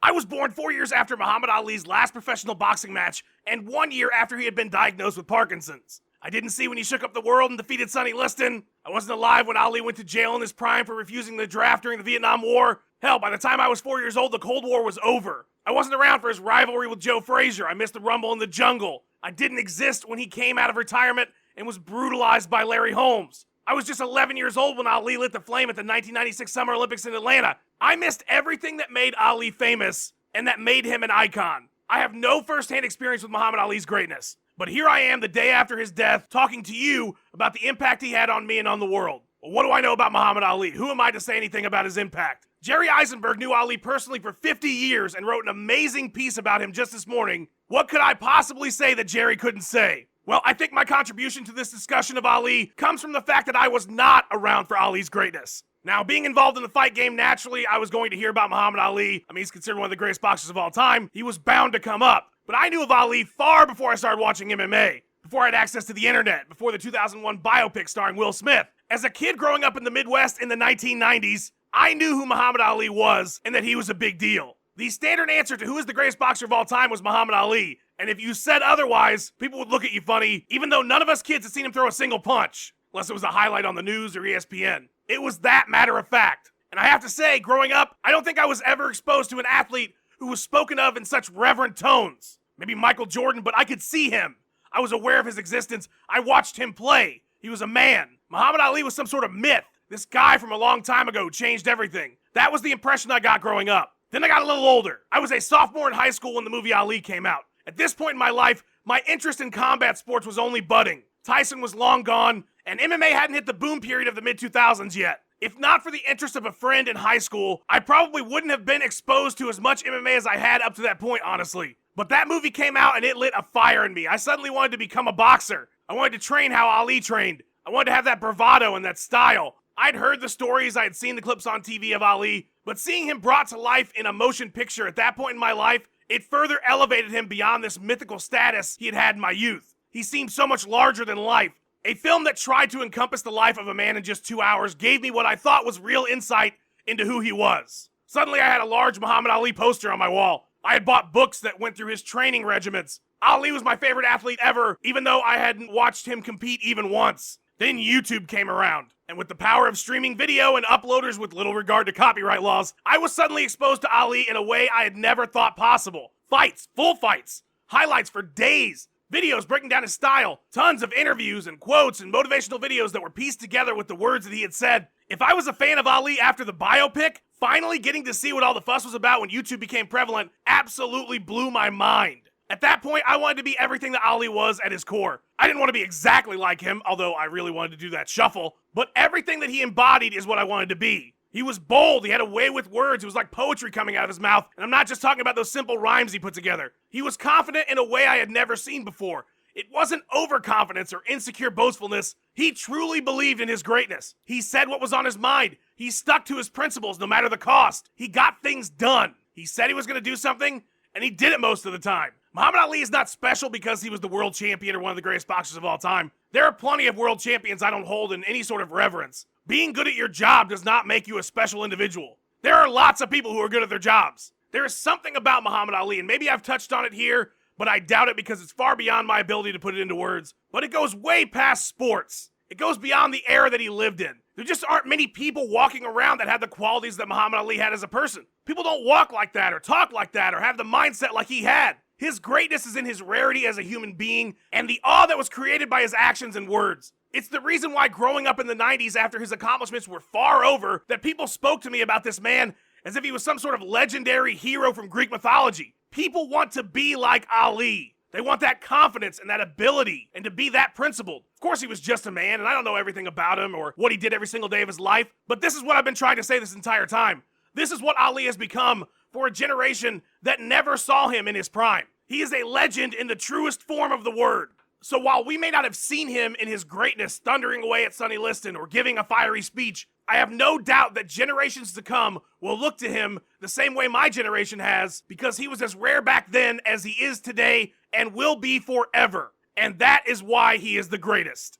I was born 4 years after Muhammad Ali's last professional boxing match and 1 year after he had been diagnosed with Parkinson's. I didn't see when he shook up the world and defeated Sonny Liston. I wasn't alive when Ali went to jail in his prime for refusing the draft during the Vietnam War. Hell, by the time I was 4 years old, the Cold War was over. I wasn't around for his rivalry with Joe Frazier. I missed the Rumble in the Jungle. I didn't exist when he came out of retirement and was brutalized by Larry Holmes. I was just 11 years old when Ali lit the flame at the 1996 Summer Olympics in Atlanta. I missed everything that made Ali famous and that made him an icon. I have no first-hand experience with Muhammad Ali's greatness. But here I am the day after his death talking to you about the impact he had on me and on the world. Well, what do I know about Muhammad Ali? Who am I to say anything about his impact? Jerry Eisenberg knew Ali personally for 50 years and wrote an amazing piece about him just this morning. What could I possibly say that Jerry couldn't say? Well, I think my contribution to this discussion of Ali comes from the fact that I was not around for Ali's greatness. Now, being involved in the fight game, naturally, I was going to hear about Muhammad Ali. I mean, he's considered one of the greatest boxers of all time. He was bound to come up. But I knew of Ali far before I started watching MMA, before I had access to the internet, before the 2001 biopic starring Will Smith. As a kid growing up in the Midwest in the 1990s, I knew who Muhammad Ali was and that he was a big deal. The standard answer to who is the greatest boxer of all time was Muhammad Ali. And if you said otherwise, people would look at you funny, even though none of us kids had seen him throw a single punch, unless it was a highlight on the news or ESPN. It was that matter of fact. And I have to say, growing up, I don't think I was ever exposed to an athlete who was spoken of in such reverent tones. Maybe Michael Jordan, but I could see him. I was aware of his existence. I watched him play. He was a man. Muhammad Ali was some sort of myth. This guy from a long time ago changed everything. That was the impression I got growing up. Then I got a little older. I was a sophomore in high school when the movie Ali came out. At this point in my life, my interest in combat sports was only budding. Tyson was long gone, and MMA hadn't hit the boom period of the mid-2000s yet. If not for the interest of a friend in high school, I probably wouldn't have been exposed to as much MMA as I had up to that point, honestly. But that movie came out and it lit a fire in me. I suddenly wanted to become a boxer. I wanted to train how Ali trained. I wanted to have that bravado and that style. I'd heard the stories, I had seen the clips on TV of Ali, but seeing him brought to life in a motion picture at that point in my life, it further elevated him beyond this mythical status he had had in my youth. He seemed so much larger than life. A film that tried to encompass the life of a man in just 2 hours gave me what I thought was real insight into who he was. Suddenly I had a large Muhammad Ali poster on my wall. I had bought books that went through his training regimens. Ali was my favorite athlete ever, even though I hadn't watched him compete even once. Then YouTube came around, and with the power of streaming video and uploaders with little regard to copyright laws, I was suddenly exposed to Ali in a way I had never thought possible. Fights, full fights, highlights for days, videos breaking down his style, tons of interviews and quotes and motivational videos that were pieced together with the words that he had said. If I was a fan of Ali after the biopic, finally getting to see what all the fuss was about when YouTube became prevalent absolutely blew my mind. At that point, I wanted to be everything that Ali was at his core. I didn't want to be exactly like him, although I really wanted to do that shuffle, but everything that he embodied is what I wanted to be. He was bold, he had a way with words, it was like poetry coming out of his mouth, and I'm not just talking about those simple rhymes he put together. He was confident in a way I had never seen before. It wasn't overconfidence or insecure boastfulness. He truly believed in his greatness. He said what was on his mind. He stuck to his principles no matter the cost. He got things done. He said he was going to do something, and he did it most of the time. Muhammad Ali is not special because he was the world champion or one of the greatest boxers of all time. There are plenty of world champions I don't hold in any sort of reverence. Being good at your job does not make you a special individual. There are lots of people who are good at their jobs. There is something about Muhammad Ali, and maybe I've touched on it here, but I doubt it because it's far beyond my ability to put it into words. But it goes way past sports. It goes beyond the era that he lived in. There just aren't many people walking around that have the qualities that Muhammad Ali had as a person. People don't walk like that or talk like that or have the mindset like he had. His greatness is in his rarity as a human being and the awe that was created by his actions and words. It's the reason why growing up in the 90s after his accomplishments were far over that people spoke to me about this man as if he was some sort of legendary hero from Greek mythology. People want to be like Ali. They want that confidence and that ability and to be that principled. Of course he was just a man and I don't know everything about him or what he did every single day of his life, but this is what I've been trying to say this entire time. This is what Ali has become for a generation that never saw him in his prime. He is a legend in the truest form of the word. So while we may not have seen him in his greatness thundering away at Sonny Liston or giving a fiery speech, I have no doubt that generations to come will look to him the same way my generation has because he was as rare back then as he is today and will be forever. And that is why he is the greatest.